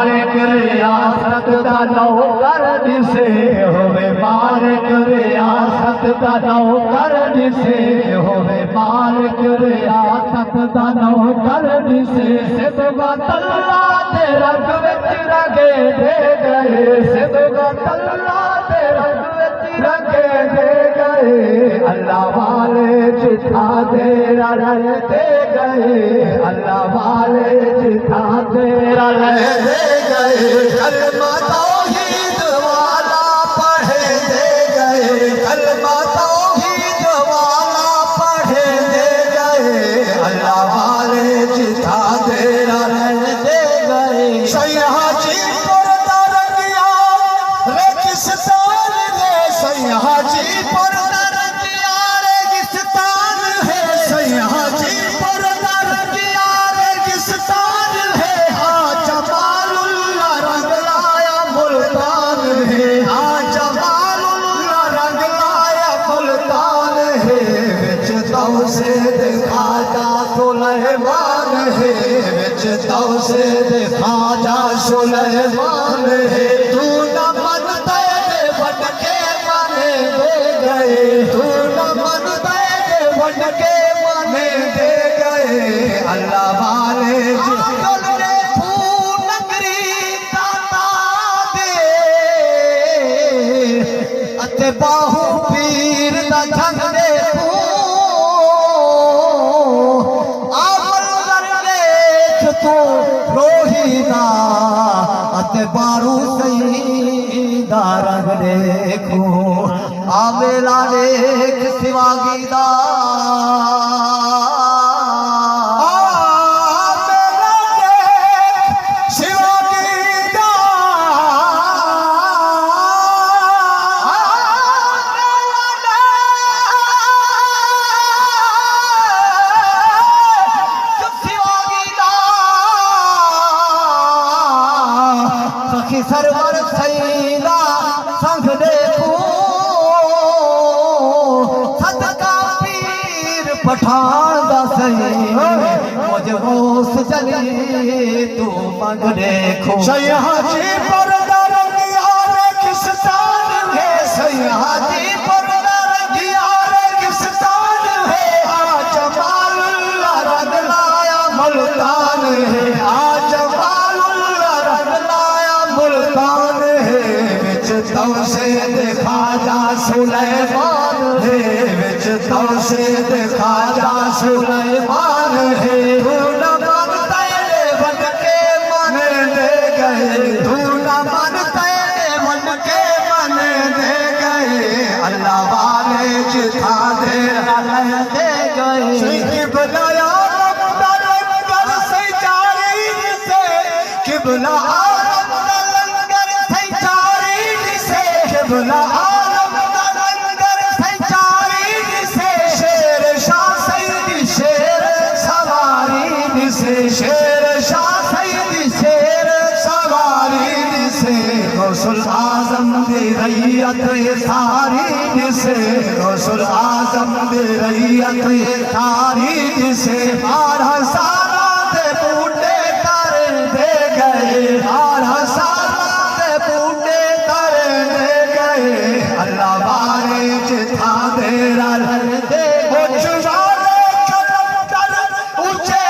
मालिक रियासत दा नौकर दिसे होवे मालिक रियासत दा नौकर दिसे होवे मालिक रियासत दा नौकर दिसे सिदका तल्ला ते रंग विच रंगे दे गए सिदका तल्ला ते रंग विच रंगे दे गए अल्लाह वाले जिथा तेरा रंग दे गए अल्लाह वाले जिथा तेरा रंग दे गए कलमा तौहीद वाला पढ़े दे गए कलमा तौहीद वाला पढ़े दे गए अल्लाह वाले जिथा तेरा रंग दे गए सैयहा जी पर तरकिया रेगिस्तान रे सैयहा जी पर तरकिया रेगिस्तान है सैयहा जी पर तरकिया रेगिस्तान है हाँ जमालुल्लाह रंग लाया मुल्तान है हाँ जमालुल्लाह रंग लाया मुल्तान है विच तौ से दिखा जा सुलेमान है विच तौ से दिखा जा सुलेमान है तू न मन तेरे बन के माने दे गए तू न मन तेरे बन के माने दे गए अल्लाह वाले जिगल ने फूल नगरी दाता दे अते बाहू पीर दा झंग दे तू रोहीना अते बारू सईदा रंग देखो आवेला देख सिवागी दा सरवर सैदा संग देखो सदका पीर पठान दा सही मुझे होश चली तू मंग देखो सैयहा जी पर दरगिया रेगिस्तान है सैयहा जी पर दरगिया रेगिस्तान है आ जमालुल्लाह रंग लाया मुल्तान है आ जमालुल्लाह रंग लाया मुल्तान है विच तौ से दिखा जा सुलेमान है विच तौ से दिखा जा सुलेमान है तू न मन तेरे बन के मन दे गए तू न मन तेरे बन के मन दे गए अल्लाह वाले जिथा दे गए किबला लंगर से जारी से किबला किबला आलम दा लंगर संचारी से शेर शाह सैदी शेर सवारी से शेर शाह सैदी शेर सवारी से गौसुल आजम दी रैयत सारी से गौसुल आजम दी रैयत सारी से 12 साला दे बूटे कर दे गए 12 साला दे बूटे कर दे अल्लाह वाले जिथा तेरा रंग दे उच्च वाले कलंदर ऊंचे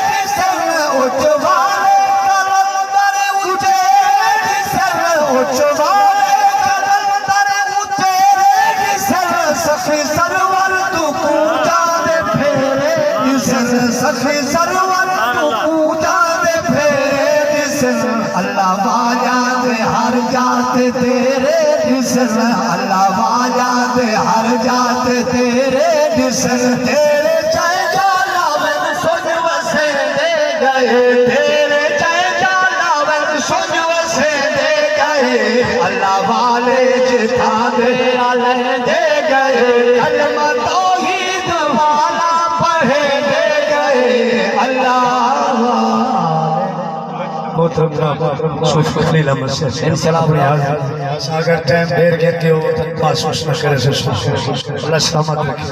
निसर उच्च वाले कलंदर ऊंचे निसर उच्च वाले कलंदर ऊंचे निसर सखी सरवर तू पूजा दे फेरे निसर सखी सरवर तू पूजा दे फेरे निसर अल्लाह वाला दे हर जात तेरे अल्लाह वाला दे हर जात तेरे दिसन तेरे चाहे जालावन सुन वसे दे गए तेरे चाहे जालावन सुन वसे दे गए अल्लाह वाले जिथा तेरा दे गए कलमा तौहीद वाला पढ़े दे गए अल्लाह अगर टाइम देर कहते हो तो महसूस न करे अल्लाह सलामत रखे।